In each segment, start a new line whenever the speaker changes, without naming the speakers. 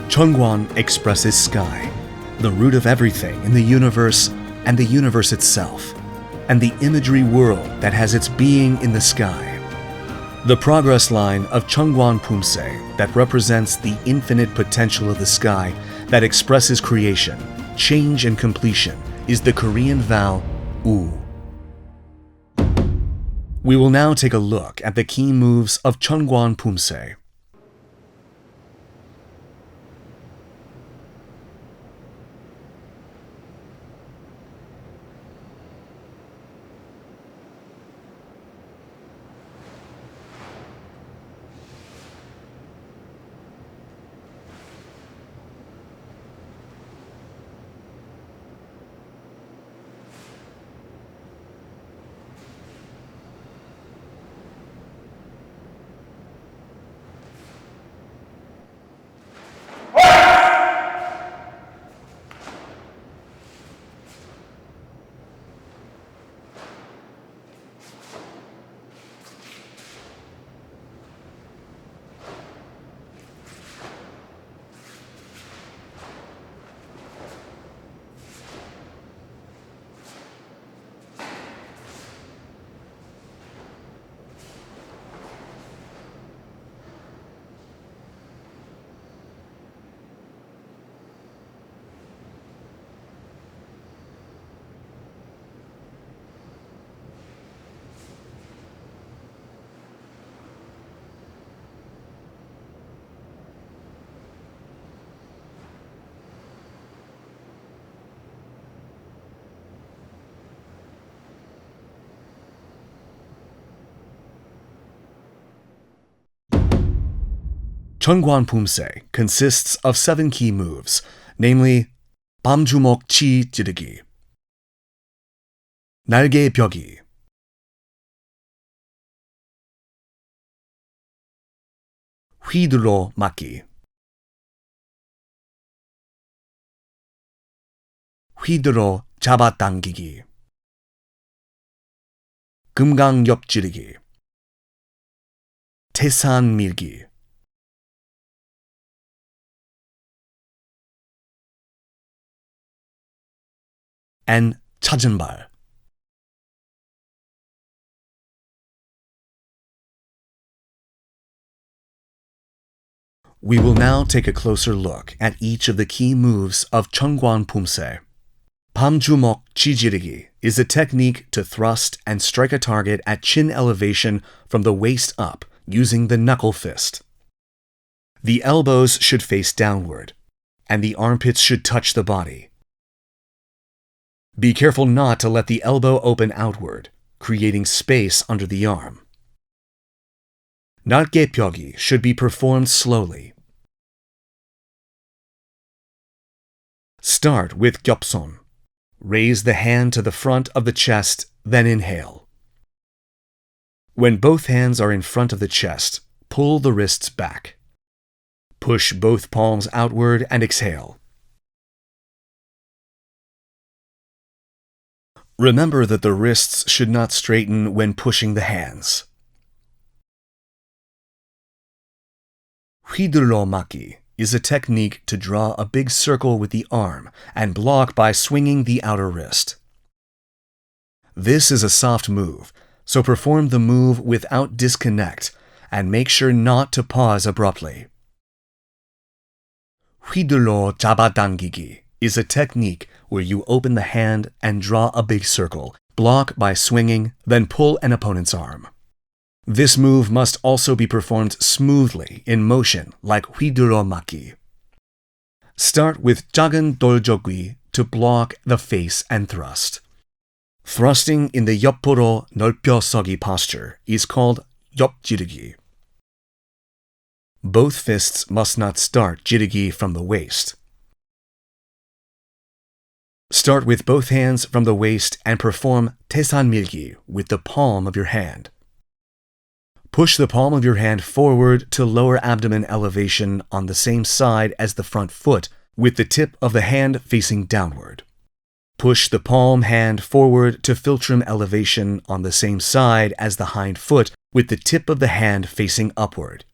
Chonkwon expresses sky, the root of everything in the universe and the universe itself, and the imagery world that has its being in the sky. The progress line of Chonkwon POOMSAE that represents the infinite potential of the sky that expresses creation, change, and completion is the Korean vowel U. We will now take a look at the key moves of Chonkwon POOMSAE. Chonkwon POOMSAE consists of 7 key moves, namely 밤주먹 치 찌르기, 날개 벽이, 휘둘러 맞기, 휘들어 잡아당기기, 금강 옆지르기, 태산 밀기, and 찾은 발. We will now take a closer look at each of the key moves of Chonkwon POOMSAE. 밤주먹 쥐지르기 is a technique to thrust and strike a target at chin elevation from the waist up using the knuckle fist. The elbows should face downward, and the armpits should touch the body. Be careful not to let the elbow open outward, creating space under the arm. 날개 벽이 should be performed slowly. Start with 겹손. Raise the hand to the front of the chest, then inhale. When both hands are in front of the chest, pull the wrists back. Push both palms outward and exhale. Remember that the wrists should not straighten when pushing the hands. 휘둘러 맞기 is a technique to draw a big circle with the arm and block by swinging the outer wrist. This is a soft move, so perform the move without disconnect and make sure not to pause abruptly. 휘둘러 잡아당기기 is a technique where you open the hand and draw a big circle, block by swinging, then pull an opponent's arm. This move must also be performed smoothly in motion like 휘둘러 맞기. Start with 작은 돌적기 to block the face and thrust. Thrusting in the 옆으로 넓혀 서기 posture is called 옆지르기. Both fists must not start ji르기 from the waist. Start with both hands from the waist and perform 태산 밀기 with the palm of your hand. Push the palm of your hand forward to lower abdomen elevation on the same side as the front foot with the tip of the hand facing downward. Push the palm hand forward to philtrum elevation on the same side as the hind foot with the tip of the hand facing upward.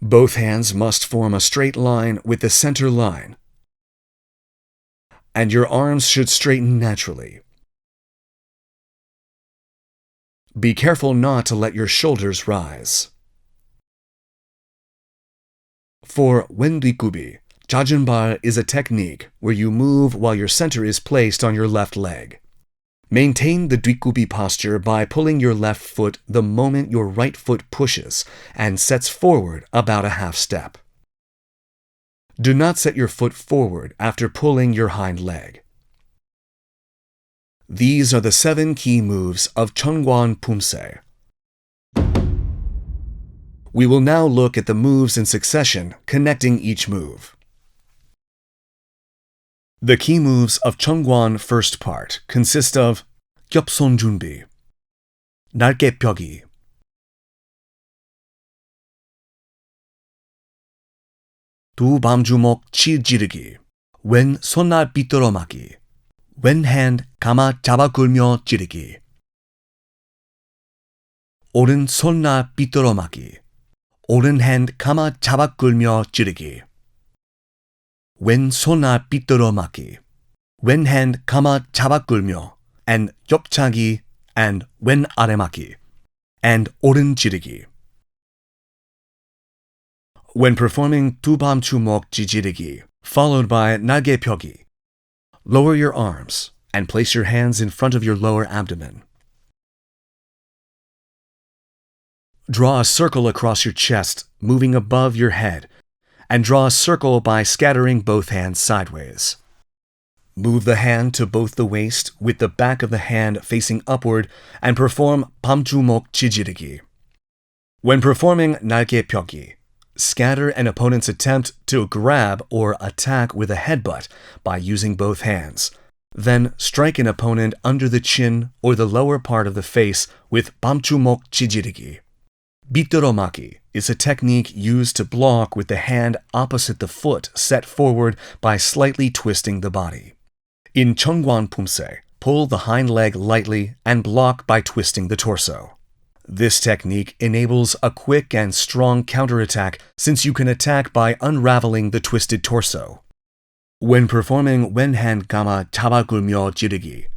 Both hands must form a straight line with the center line, and your arms should straighten naturally. Be careful not to let your shoulders rise. For Wendikubi, Jajunbar is a technique where you move while your center is placed on your left leg. Maintain the Dwikubi posture by pulling your left foot the moment your right foot pushes and sets forward about a half step. Do not set your foot forward after pulling your hind leg. These are the 7 key moves of Chonkwon POOMSAE. We will now look at the moves in succession, connecting each move. The key moves of Chonkwon first part consist of 겹손 준비, 날개 펴기, 두 밤주먹 찌르기, 왼 손날 비틀어 맞기, 왼 hand 감아 잡아 굴며 찌르기, 오른 손날 비틀어 맞기, 오른 hand 감아 잡아 굴며 찌르기, 왼 손날 비틀어 맞기, 왼 hand 감아 잡아 굴며, and 옆차기 and 왼 아래 맞기, and 오른 찌르기. When performing 두 밤주먹 찌르기, followed by 날개 펴기, lower your arms and place your hands in front of your lower abdomen. Draw a circle across your chest, moving above your head, and draw a circle by scattering both hands sideways. Move the hand to both the waist with the back of the hand facing upward and perform 밤주먹 찌르기. When performing 날개 펴기, scatter an opponent's attempt to grab or attack with a headbutt by using both hands. Then strike an opponent under the chin or the lower part of the face with 밤주먹 찌르기. 비틀어 맞기 is a technique used to block with the hand opposite the foot set forward by slightly twisting the body. In Chonkwon POOMSAE, pull the hind leg lightly and block by twisting the torso. This technique enables a quick and strong counterattack since you can attack by unraveling the twisted torso. When performing 왼 hand 감아 잡아 굴며 찌르기,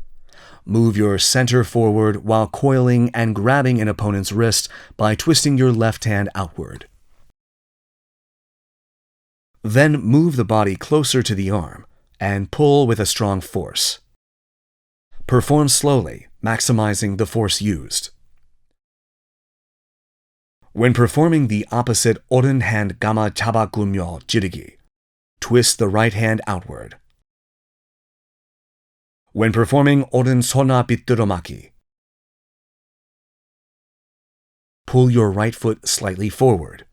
move your center forward while coiling and grabbing an opponent's wrist by twisting your left hand outward. Then move the body closer to the arm and pull with a strong force. Perform slowly, maximizing the force used. When performing the opposite 오른 hand 감아 잡아 굴며 찌르기, twist the right hand outward. When performing 오른 손날 비틀어 맞기, pull your right foot slightly forward.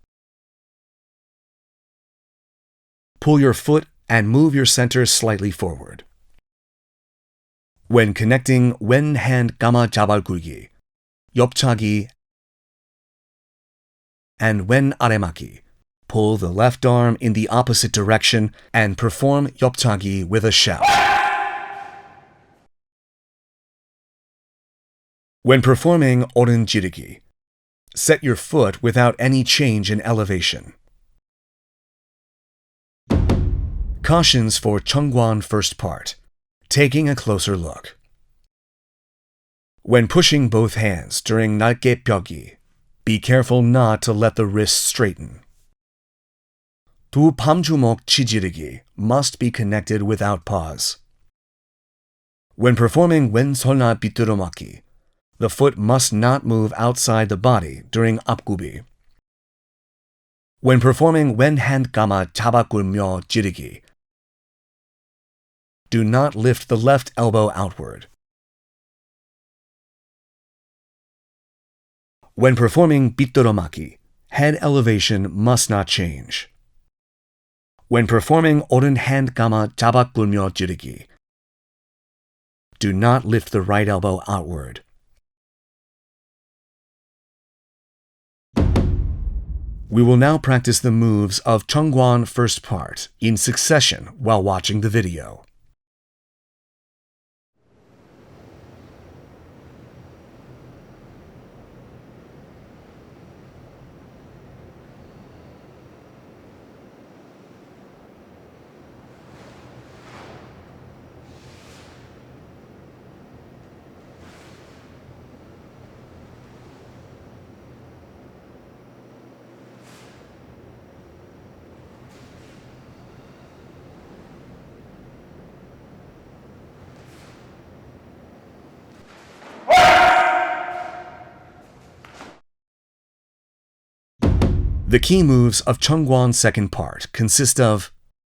Pull your foot and move your center slightly forward. When connecting 왼 hand 감아 잡아 굴기, 옆차기 and 왼 아래 맞기, pull the left arm in the opposite direction and perform 옆차기 with a shout. When performing 오른 찌르기, set your foot without any change in elevation. Cautions for Chonkwon first part. Taking a closer look. When pushing both hands during 날개 펴기, be careful not to let the wrists straighten. 두 밤주먹 찌르기 must be connected without pause. When performing 왼 손날 비틀어 맞기, the foot must not move outside the body during 앞구비. When performing 왼 hand 감아 잡아 굴며 찌르기, do not lift the left elbow outward. When performing 비틀어 맞기, head elevation must not change. When performing 오른 hand 감아 잡아 굴며 찌르기, do not lift the right elbow outward. We will now practice the moves of Chonkwon first part in succession while watching the video. The key moves of Chonkwon's second part consist of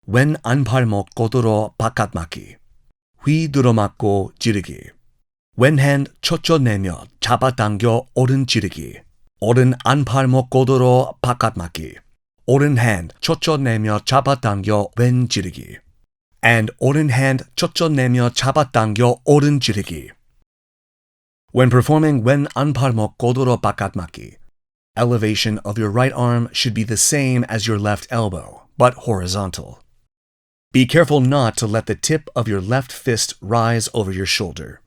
왼 안팔목 꼬드로 바깥맞기, 휘 들어맞고 지르기, 왼 hand 젖혀내며 잡아당겨 오른 지르기, 오른 안팔목 꼬드로 바깥맞기, 오른 hand 젖혀내며 잡아당겨 왼 지르기, and 오른 hand 젖혀내며 잡아당겨 오른 지르기. When performing 왼 안팔목 꼬드로 바깥맞기, elevation of your right arm should be the same as your left elbow, but horizontal. Be careful not to let the tip of your left fist rise over your shoulder.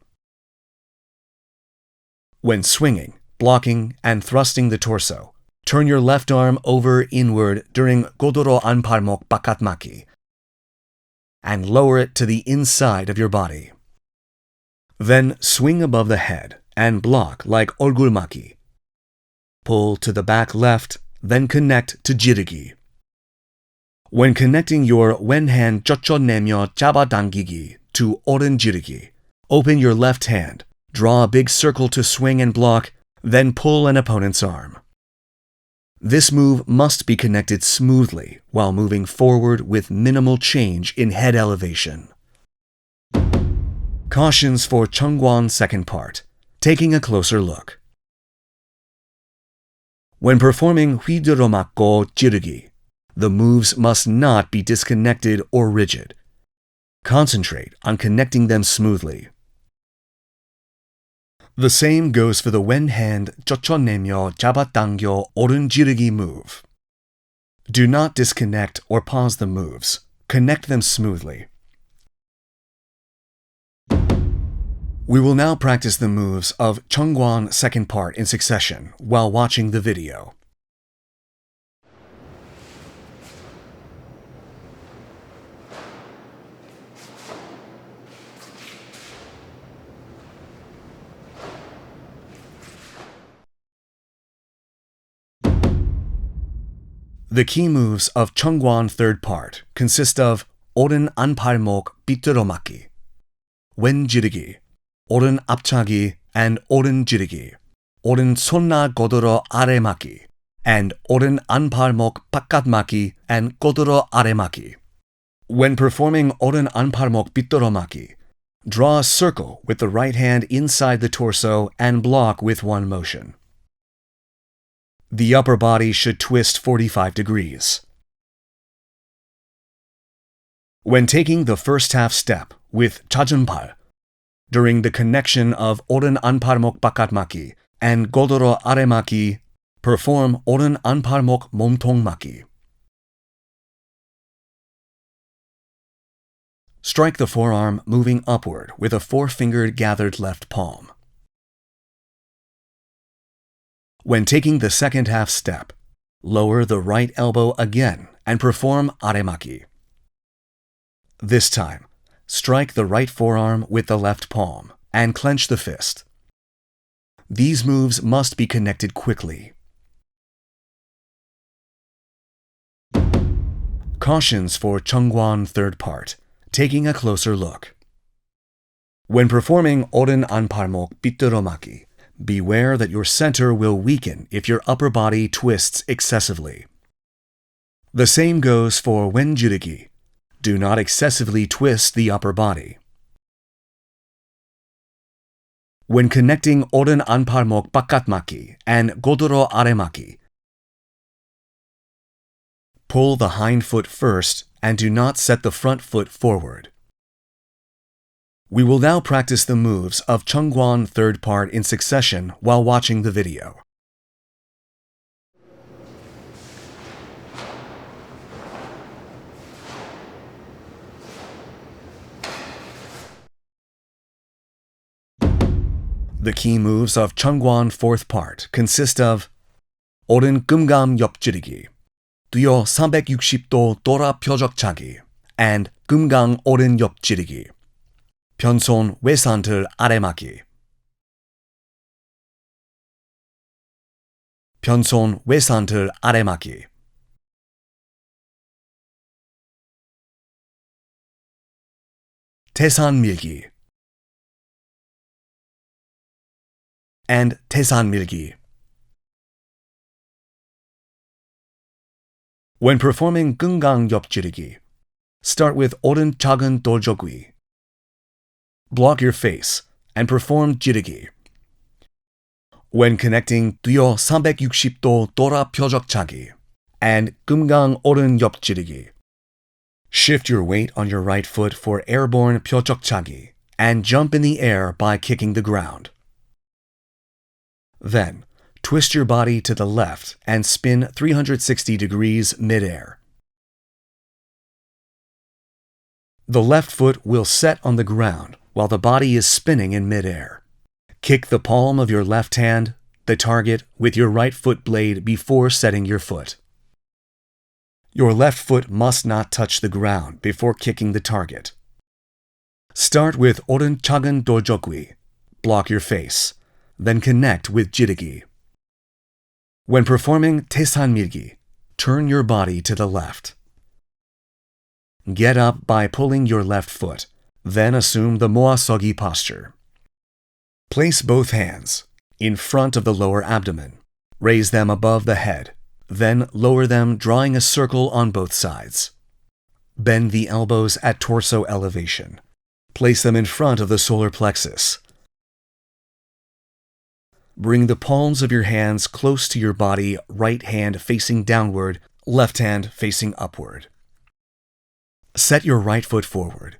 When swinging, blocking, and thrusting the torso, turn your left arm over inward during 고도로 안팔목 바깥맞기 and lower it to the inside of your body. Then swing above the head and block like 얼굴맞기. Pull to the back left, then connect to 지르기. When connecting your 왼 hand 젖혀내며 잡아당기기 to 오른 지르기, open your left hand, draw a big circle to swing and block, then pull an opponent's arm. This move must be connected smoothly while moving forward with minimal change in head elevation. Cautions for Chonkwon's second part. Taking a closer look. When performing 휘 들어맞고 지르기, the moves must not be disconnected or rigid. Concentrate on connecting them smoothly. The same goes for the 왼 hand 젖혀내며 잡아당겨 오른 지르기 move. Do not disconnect or pause the moves. Connect them smoothly. We will now practice the moves of Chonkwon's second part in succession while watching the video. The key moves of Chonkwon's third part consist of 오른 안팔목 비틀어맞기, 왼 지르기, 오른 앞차기 and 오른 지르기, 오른 손나 꼬들어 아래맞기, and 오른 안팔목 바깥맞기 and 꼬들어 아래맞기. When performing 오른 안팔목 비틀어맞기, draw a circle with the right hand inside the torso and block with one motion. The upper body should twist 45 degrees. When taking the first half step with 자전팔, during the connection of 오른 안팔목 바깥맞기 and 고도로 아래맞기, perform 오른 안팔목 몸통맞기. Strike the forearm moving upward with a four-fingered gathered left palm. When taking the second half step, lower the right elbow again and perform 아래맞기. This time, strike the right forearm with the left palm and clench the fist. These moves must be connected quickly. Cautions for Chonkwon's third part. Taking a closer look. When performing 오른 안팔목 비틀어맞기, beware that your center will weaken if your upper body twists excessively. The same goes for 왼 지르기. Do not excessively twist the upper body. When connecting 오른 안팔목 바깥맞기 and 고도로 아래맞기, pull the hind foot first and do not set the front foot forward. We will now practice the moves of Chonkwon's third part in succession while watching the video. The key moves of Chonkwon's fourth part consist of 오른 금감 옆지르기, 뛰어 360도 돌아 표적차기, and 금강 오른 옆지르기, 변손 외산틀 아래맞기, 변손 외산틀 아래맞기. 태산 밀기 and 태산 밀기. When performing 끙강 옆지르기, start with 오른 작은 돌적위. Block your face and perform 지르기. When connecting 뛰어 360도 돌아 표적차기 and 끙강 오른 옆지르기, shift your weight on your right foot for airborne 표적차기 and jump in the air by kicking the ground. Then, twist your body to the left and spin 360 degrees mid-air. The left foot will set on the ground while the body is spinning in mid-air. Kick the palm of your left hand, the target, with your right foot blade before setting your foot. Your left foot must not touch the ground before kicking the target. Start with 오른 작은 돌적위. Block your face. Then connect with 지르기. When performing 태산밀기, turn your body to the left. Get up by pulling your left foot, then assume the 모아서기 posture. Place both hands in front of the lower abdomen. Raise them above the head, then lower them, drawing a circle on both sides. Bend the elbows at torso elevation. Place them in front of the solar plexus. Bring the palms of your hands close to your body, right hand facing downward, left hand facing upward. Set your right foot forward.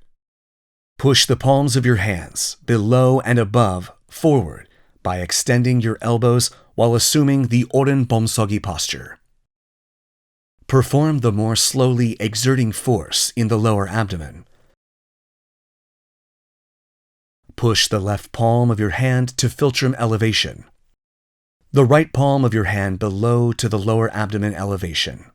Push the palms of your hands below and above forward by extending your elbows while assuming the 오른 범서기 posture. Perform the more slowly, exerting force in the lower abdomen. Push the left palm of your hand to philtrum elevation. The right palm of your hand below to the lower abdomen elevation.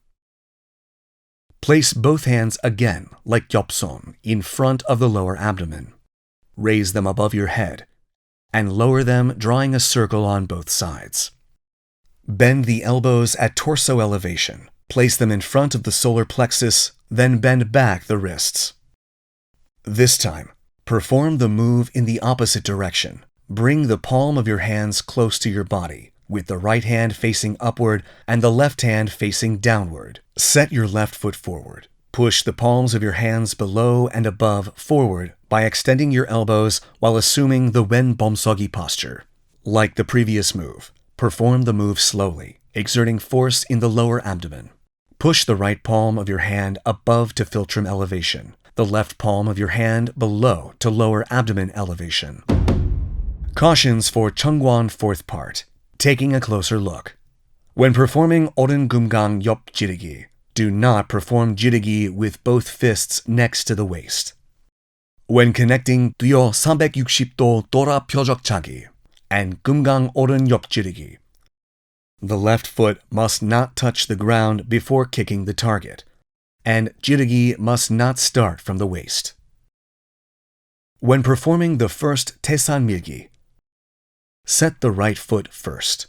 Place both hands again, like 엽손, in front of the lower abdomen. Raise them above your head and lower them, drawing a circle on both sides. Bend the elbows at torso elevation. Place them in front of the solar plexus, then bend back the wrists. This time, perform the move in the opposite direction. Bring the palm of your hands close to your body, with the right hand facing upward and the left hand facing downward. Set your left foot forward. Push the palms of your hands below and above forward by extending your elbows while assuming the 왼 범서기 posture. Like the previous move, perform the move slowly, exerting force in the lower abdomen. Push the right palm of your hand above to philtrum elevation, the left palm of your hand below to lower abdomen elevation. Cautions for Chonkwon fourth part. Taking a closer look. When performing 오른 금강 옆 지르기, do not perform 지르기 with both fists next to the waist. When connecting 뛰어 360도 돌아 표적차기 and 금강 오른 옆 지르기, the left foot must not touch the ground before kicking the target, and 지르기 must not start from the waist. When performing the first 태산밀기, set the right foot first.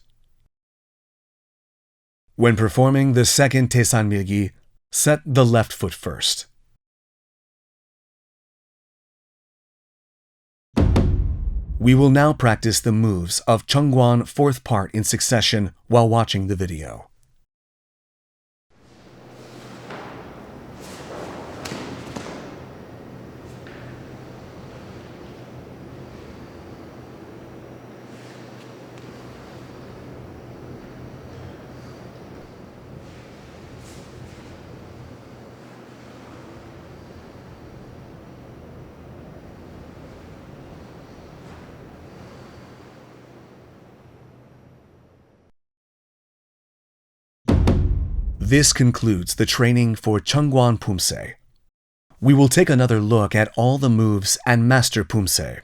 When performing the second 태산밀기, set the left foot first. We will now practice the moves of Chonkwon fourth part in succession while watching the video. This concludes the training for Chonkwon POOMSAE. We will take another look at all the moves and master POOMSAE.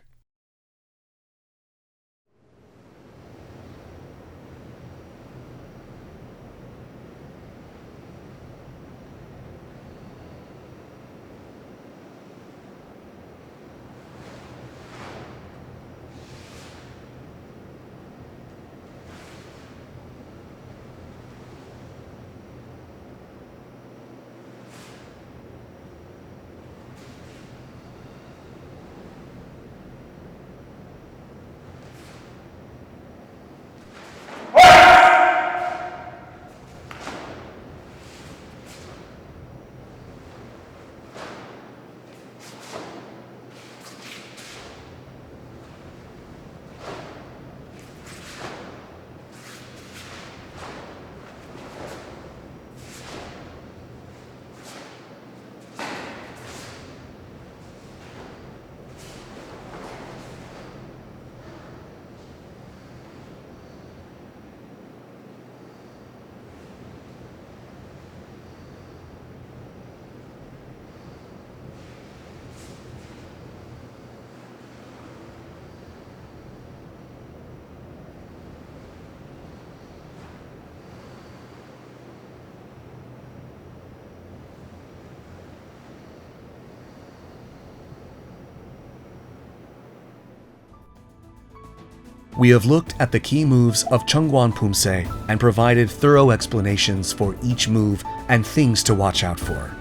We have looked at the key moves of Chonkwon POOMSAE and provided thorough explanations for each move and things to watch out for.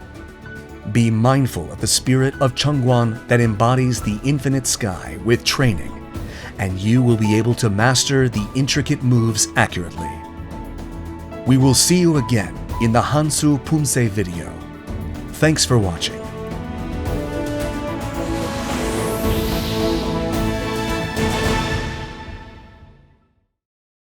Be mindful of the spirit of Chonkwon that embodies the infinite sky with training, and you will be able to master the intricate moves accurately. We will see you again in the Hansu POOMSAE video. Thanks for watching.